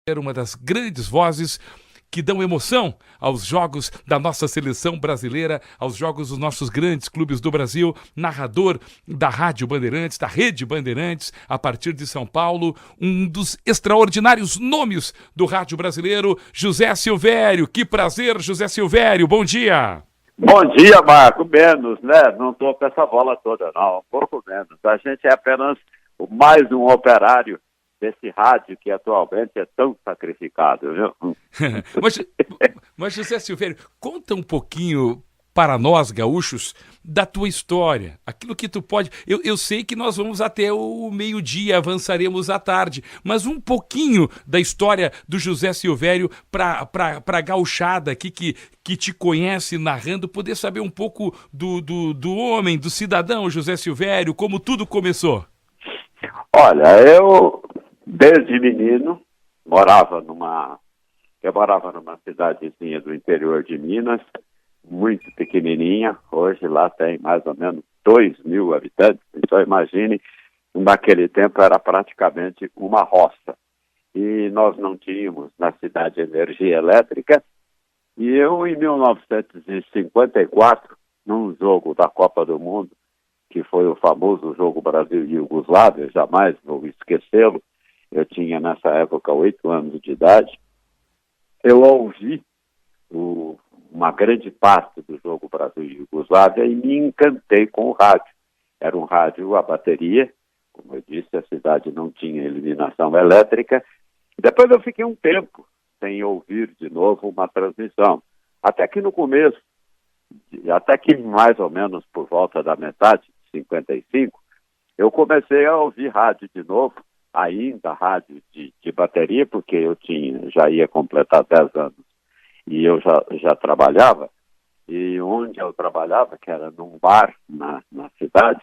Uma das grandes vozes que dão emoção aos jogos da nossa seleção brasileira, aos jogos dos nossos grandes clubes do Brasil, narrador da Rádio Bandeirantes, da Rede Bandeirantes, a partir de São Paulo, um dos extraordinários nomes do rádio brasileiro, José Silvério. Que prazer, José Silvério, bom dia! Bom dia, Marco, menos, né? Não estou com essa bola toda, não, um pouco menos. A gente é apenas mais um operário desse rádio que atualmente é tão sacrificado, viu? mas, José Silvério, conta um pouquinho para nós, gaúchos, da tua história, aquilo que tu pode... Eu sei que nós vamos até o meio-dia, avançaremos à tarde, mas um pouquinho da história do José Silvério para a gauchada aqui que te conhece narrando, poder saber um pouco do homem, do cidadão José Silvério, como tudo começou. Olha, eu... Desde menino, eu morava numa cidadezinha do interior de Minas, muito pequenininha. Hoje lá tem mais ou menos 2.000 habitantes. Então imagine, naquele tempo era praticamente uma roça. E nós não tínhamos na cidade energia elétrica. E eu, em 1954, num jogo da Copa do Mundo, que foi o famoso jogo Brasil e Iugoslávia, jamais vou esquecê-lo, eu tinha nessa época 8 anos de idade, eu ouvi uma grande parte do jogo Brasil e Iugoslávia e me encantei com o rádio. Era um rádio a bateria, como eu disse, a cidade não tinha iluminação elétrica. Depois eu fiquei um tempo sem ouvir de novo uma transmissão. Até que no começo, até que mais ou menos por volta da metade, de 55, eu comecei a ouvir rádio de novo, ainda rádio de bateria, porque eu já ia completar 10 anos e eu já trabalhava, e onde eu trabalhava, que era num bar na cidade,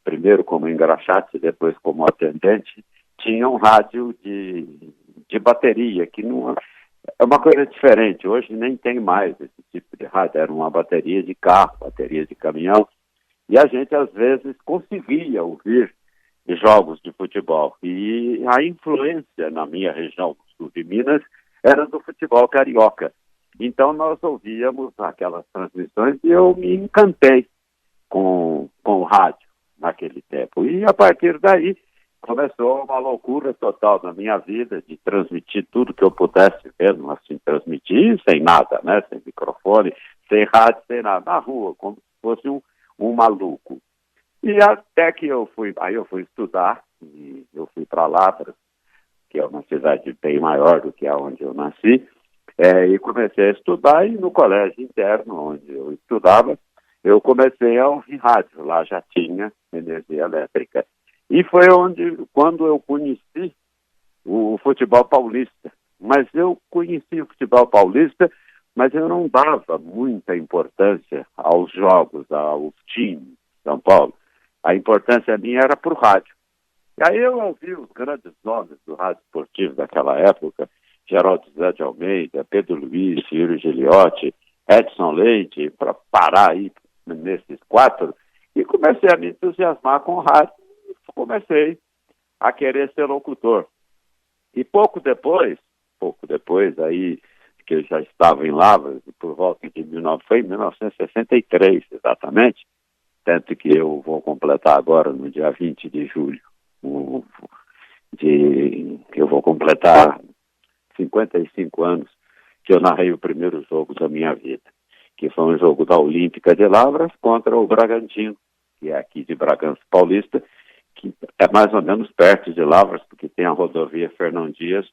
primeiro como engraxate, depois como atendente, tinha um rádio de bateria, que não é uma coisa diferente. Hoje nem tem mais esse tipo de rádio, era uma bateria de carro, bateria de caminhão, e a gente às vezes conseguia ouvir jogos de futebol. E a influência na minha região do sul de Minas era do futebol carioca. Então nós ouvíamos aquelas transmissões e eu me encantei com o rádio naquele tempo. E a partir daí começou uma loucura total na minha vida de transmitir tudo que eu pudesse mesmo assim transmitir, sem nada, né? Sem microfone, sem rádio, sem nada, na rua, como se fosse um maluco. E até que eu fui estudar, e eu fui para Lavras, que é uma cidade bem maior do que a onde eu nasci, e comecei a estudar, e no colégio interno, onde eu estudava, eu comecei a ouvir rádio. Lá já tinha energia elétrica. E foi quando eu conheci o futebol paulista. Mas eu conheci o futebol paulista, mas eu não dava muita importância aos jogos, aos times de São Paulo. A importância minha era para o rádio. E aí eu ouvi os grandes nomes do rádio esportivo daquela época, Geraldo Zé de Almeida, Pedro Luiz, Ciro Giliotti, Edson Leite, para parar aí nesses 4, e comecei a me entusiasmar com o rádio, e comecei a querer ser locutor. E pouco depois aí, que eu já estava em Lavras, por volta de 1963, exatamente, tanto que eu vou completar agora, no dia 20 de julho, eu vou completar 55 anos que eu narrei o primeiro jogo da minha vida, que foi um jogo da Olímpica de Lavras contra o Bragantino, que é aqui de Bragança Paulista, que é mais ou menos perto de Lavras, porque tem a rodovia Fernão Dias,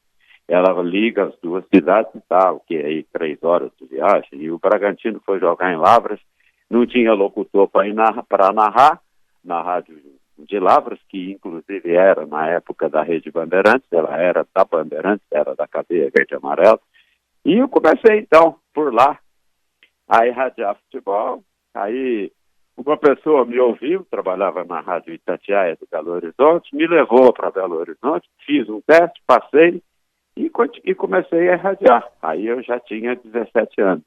ela liga as duas cidades, tá, o que é aí 3 horas de viagem, e o Bragantino foi jogar em Lavras. Não tinha locutor para narrar na rádio de Lavras, que inclusive era na época da Rede Bandeirantes, ela era da Bandeirantes, era da cadeia verde e amarela. E eu comecei então por lá a irradiar futebol. Aí uma pessoa me ouviu, trabalhava na rádio Itatiaia do Belo Horizonte, me levou para Belo Horizonte, fiz um teste, passei e comecei a irradiar. Aí eu já tinha 17 anos.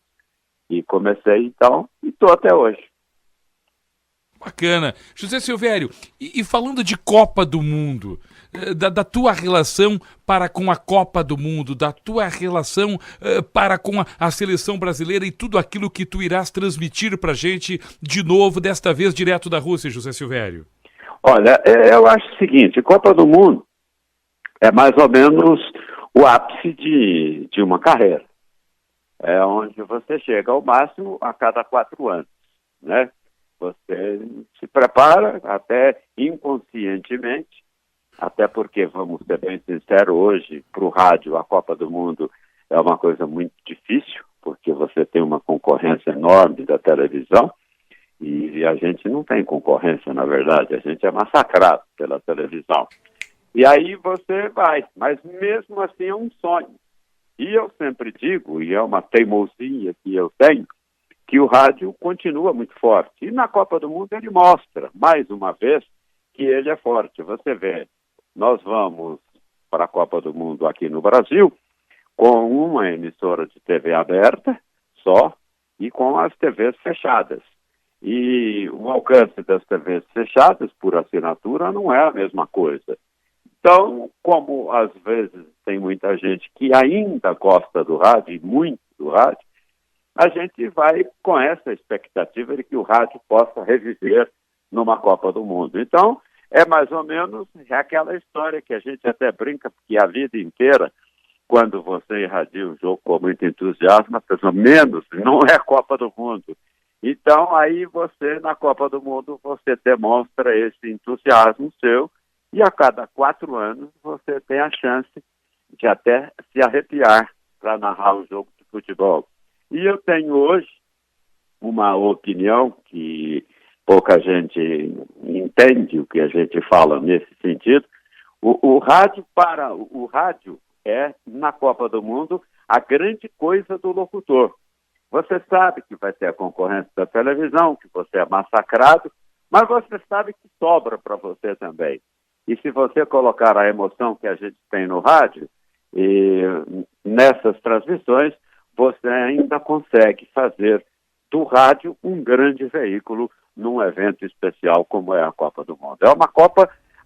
E comecei então, e estou até hoje. Bacana. José Silvério, e falando de Copa do Mundo, da tua relação para com a Copa do Mundo, da tua relação para com a seleção brasileira e tudo aquilo que tu irás transmitir para a gente de novo, desta vez direto da Rússia, José Silvério. Olha, eu acho o seguinte, Copa do Mundo é mais ou menos o ápice de uma carreira. É onde você chega ao máximo a cada 4 anos, né? Você se prepara até inconscientemente, até porque, vamos ser bem sinceros, hoje, para o rádio, a Copa do Mundo é uma coisa muito difícil, porque você tem uma concorrência enorme da televisão, e a gente não tem concorrência, na verdade, a gente é massacrado pela televisão. E aí você vai, mas mesmo assim é um sonho. E eu sempre digo, e é uma teimosia que eu tenho, que o rádio continua muito forte. E na Copa do Mundo ele mostra, mais uma vez, que ele é forte. Você vê, nós vamos para a Copa do Mundo aqui no Brasil com uma emissora de TV aberta só e com as TVs fechadas. E o alcance das TVs fechadas por assinatura não é a mesma coisa. Então, como às vezes tem muita gente que ainda gosta do rádio, e muito do rádio, a gente vai com essa expectativa de que o rádio possa reviver numa Copa do Mundo. Então, é mais ou menos aquela história que a gente até brinca, porque a vida inteira, quando você irradia um jogo com muito entusiasmo, pelo menos não é Copa do Mundo. Então, aí você, na Copa do Mundo, você demonstra esse entusiasmo seu, e a cada 4 anos você tem a chance de até se arrepiar para narrar um jogo de futebol. E eu tenho hoje uma opinião que pouca gente entende o que a gente fala nesse sentido. O rádio é, na Copa do Mundo, a grande coisa do locutor. Você sabe que vai ter a concorrência da televisão, que você é massacrado, mas você sabe que sobra para você também. E se você colocar a emoção que a gente tem no rádio, nessas transmissões, você ainda consegue fazer do rádio um grande veículo num evento especial como é a Copa do Mundo.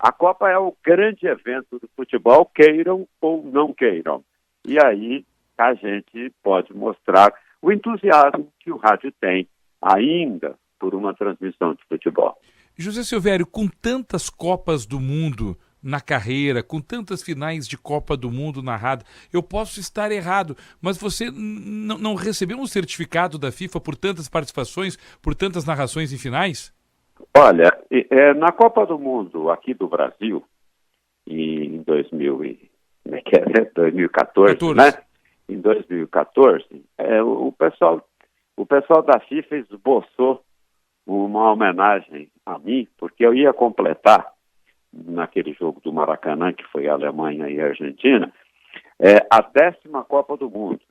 A Copa é o grande evento do futebol, queiram ou não queiram. E aí a gente pode mostrar o entusiasmo que o rádio tem ainda por uma transmissão de futebol. José Silvério, com tantas Copas do Mundo na carreira, com tantas finais de Copa do Mundo narrada, eu posso estar errado, mas você não recebeu um certificado da FIFA por tantas participações, por tantas narrações em finais? Olha, na Copa do Mundo aqui do Brasil, em 2014, né? Em 2014, o pessoal da FIFA esboçou uma homenagem a mim, porque eu ia completar, naquele jogo do Maracanã, que foi a Alemanha e a Argentina, a 10ª Copa do Mundo.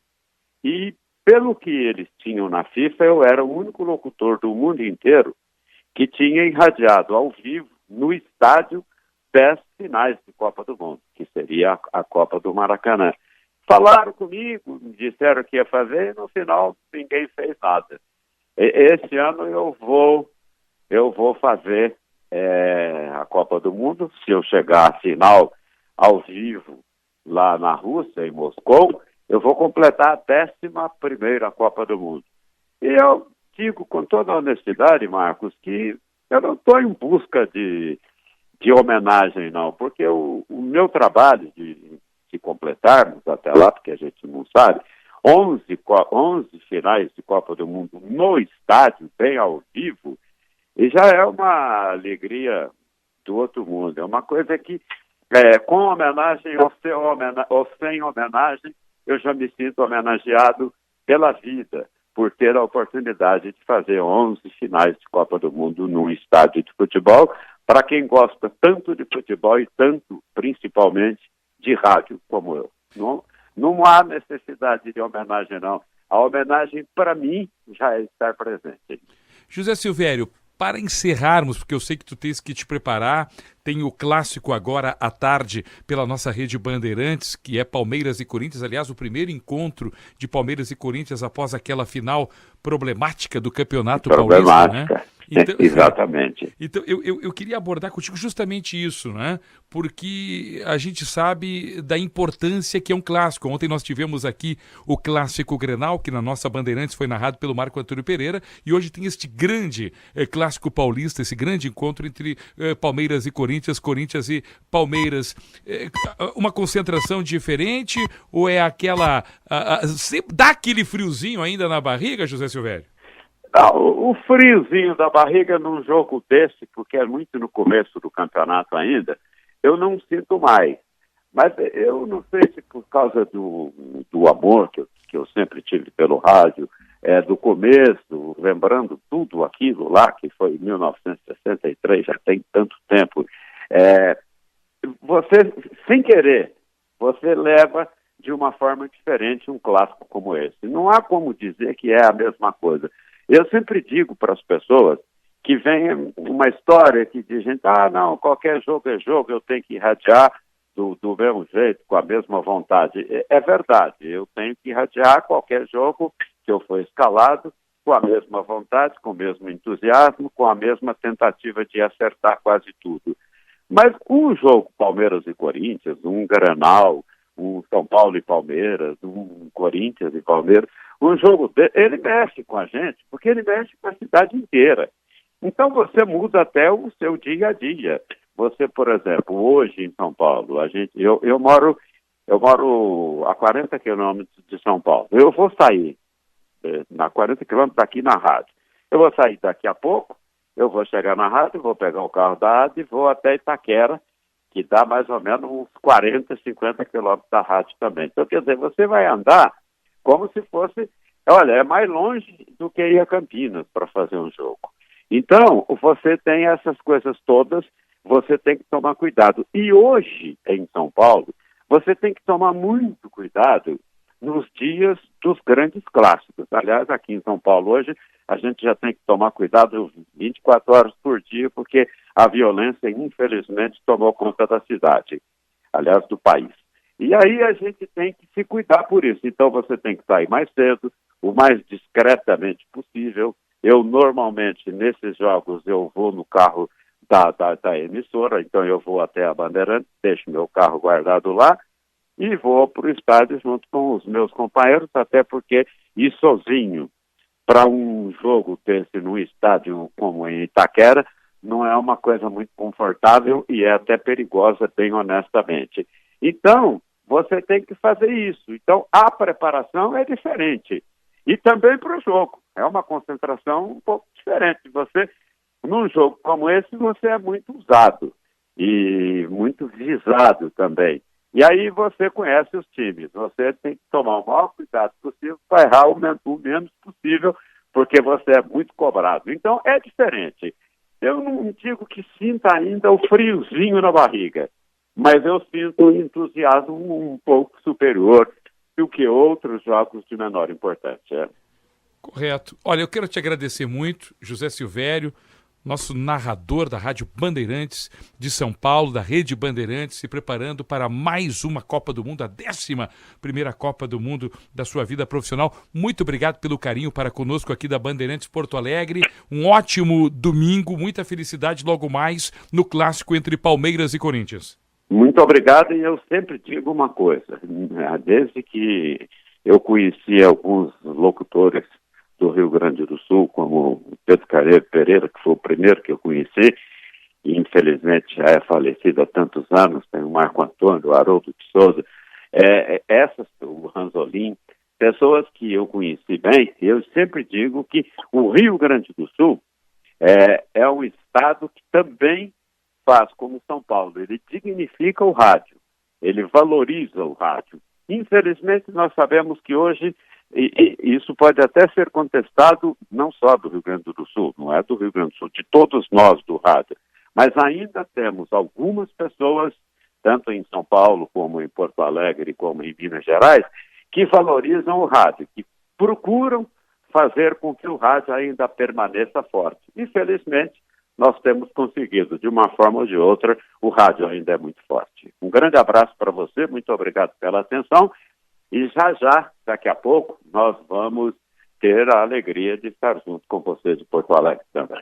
E, pelo que eles tinham na FIFA, eu era o único locutor do mundo inteiro que tinha irradiado ao vivo, no estádio, 10 finais de Copa do Mundo, que seria a Copa do Maracanã. Falaram comigo, disseram que ia fazer, e no final ninguém fez nada. Esse ano eu vou fazer a Copa do Mundo. Se eu chegar à final ao vivo lá na Rússia, em Moscou, eu vou completar a 11ª Copa do Mundo. E eu digo com toda a honestidade, Marcos, que eu não estou em busca de homenagem, não, porque o meu trabalho de completarmos até lá, porque a gente não sabe, 11 finais de Copa do Mundo no estádio, bem ao vivo, e já é uma alegria do outro mundo. É uma coisa que, com homenagem ou sem homenagem, eu já me sinto homenageado pela vida, por ter a oportunidade de fazer 11 finais de Copa do Mundo num estádio de futebol, para quem gosta tanto de futebol e tanto, principalmente, de rádio como eu. Não há necessidade de homenagem, não. A homenagem, para mim, já é estar presente. José Silvério, para encerrarmos, porque eu sei que tu tens que te preparar, tem o clássico agora à tarde pela nossa rede Bandeirantes, que é Palmeiras e Corinthians, aliás, o primeiro encontro de Palmeiras e Corinthians após aquela final problemática do Campeonato Paulista, né? Então, Exatamente. então eu queria abordar contigo justamente isso, né? Porque a gente sabe da importância que é um clássico. Ontem nós tivemos aqui o Clássico Grenal, que na nossa Bandeirantes foi narrado pelo Marco Antônio Pereira, e hoje tem este grande Clássico Paulista, esse grande encontro entre Palmeiras e Corinthians, Corinthians e Palmeiras. Uma concentração diferente ou é aquela... dá aquele friozinho ainda na barriga, José Silvério? O friozinho da barriga num jogo desse, porque é muito no começo do campeonato ainda, eu não sinto mais. Mas eu não sei se por causa do amor que eu sempre tive pelo rádio, do começo, lembrando tudo aquilo lá, que foi em 1963, já tem tanto tempo, você, sem querer, você leva de uma forma diferente um clássico como esse. Não há como dizer que é a mesma coisa. Eu sempre digo para as pessoas que vem uma história que diz, gente, não, qualquer jogo é jogo, eu tenho que irradiar do mesmo jeito, com a mesma vontade. É verdade, eu tenho que irradiar qualquer jogo que eu for escalado com a mesma vontade, com o mesmo entusiasmo, com a mesma tentativa de acertar quase tudo. Mas um jogo Palmeiras e Corinthians, um Grenal, um São Paulo e Palmeiras, um Corinthians e Palmeiras, um jogo ele mexe com a gente, porque ele mexe com a cidade inteira. Então você muda até o seu dia a dia. Você, por exemplo, hoje em São Paulo, eu moro a 40 quilômetros de São Paulo. Eu vou sair a 40 quilômetros daqui na rádio. Eu vou sair daqui a pouco, eu vou chegar na rádio, vou pegar o carro da rádio e vou até Itaquera, que dá mais ou menos uns 40, 50 quilômetros da rádio também. Então, quer dizer, você vai andar como se fosse, olha, é mais longe do que ir a Campinas para fazer um jogo. Então, você tem essas coisas todas, você tem que tomar cuidado. E hoje, em São Paulo, você tem que tomar muito cuidado nos dias dos grandes clássicos. Aliás, aqui em São Paulo hoje, a gente já tem que tomar cuidado 24 horas por dia, porque a violência, infelizmente, tomou conta da cidade, aliás, do país. E aí a gente tem que se cuidar por isso. Então você tem que sair mais cedo, o mais discretamente possível. Eu, normalmente, nesses jogos, eu vou no carro da emissora, então eu vou até a Bandeirantes, deixo meu carro guardado lá e vou para o estádio junto com os meus companheiros, até porque ir sozinho para um jogo desse num estádio como em Itaquera não é uma coisa muito confortável e é até perigosa, bem honestamente. Então, você tem que fazer isso. Então, a preparação é diferente. E também para o jogo. É uma concentração um pouco diferente. Você, num jogo como esse, você é muito usado e muito visado também. E aí você conhece os times. Você tem que tomar o maior cuidado possível para errar o menos possível, porque você é muito cobrado. Então, é diferente. Eu não digo que sinta ainda o friozinho na barriga, mas eu sinto um entusiasmo um pouco superior do que outros jogos de menor importância. Correto. Olha, eu quero te agradecer muito, José Silvério, nosso narrador da Rádio Bandeirantes de São Paulo, da Rede Bandeirantes, se preparando para mais uma Copa do Mundo, a 11ª Copa do Mundo da sua vida profissional. Muito obrigado pelo carinho para conosco aqui da Bandeirantes Porto Alegre. Um ótimo domingo, muita felicidade logo mais no clássico entre Palmeiras e Corinthians. Muito obrigado, e eu sempre digo uma coisa, desde que eu conheci alguns locutores do Rio Grande do Sul, como Pedro Carreiro Pereira, que foi o primeiro que eu conheci, e infelizmente já é falecido há tantos anos, tem o Marco Antônio, o Haroldo de Souza, o Ranzolin, pessoas que eu conheci bem, eu sempre digo que o Rio Grande do Sul é um estado que também faz como São Paulo, ele dignifica o rádio, ele valoriza o rádio. Infelizmente, nós sabemos que hoje, e isso pode até ser contestado não só do Rio Grande do Sul, não é do Rio Grande do Sul, de todos nós do rádio, mas ainda temos algumas pessoas, tanto em São Paulo, como em Porto Alegre, como em Minas Gerais, que valorizam o rádio, que procuram fazer com que o rádio ainda permaneça forte. Infelizmente, nós temos conseguido, de uma forma ou de outra, o rádio ainda é muito forte. Um grande abraço para você, muito obrigado pela atenção, e já, daqui a pouco, nós vamos ter a alegria de estar junto com você de Porto Alegre também.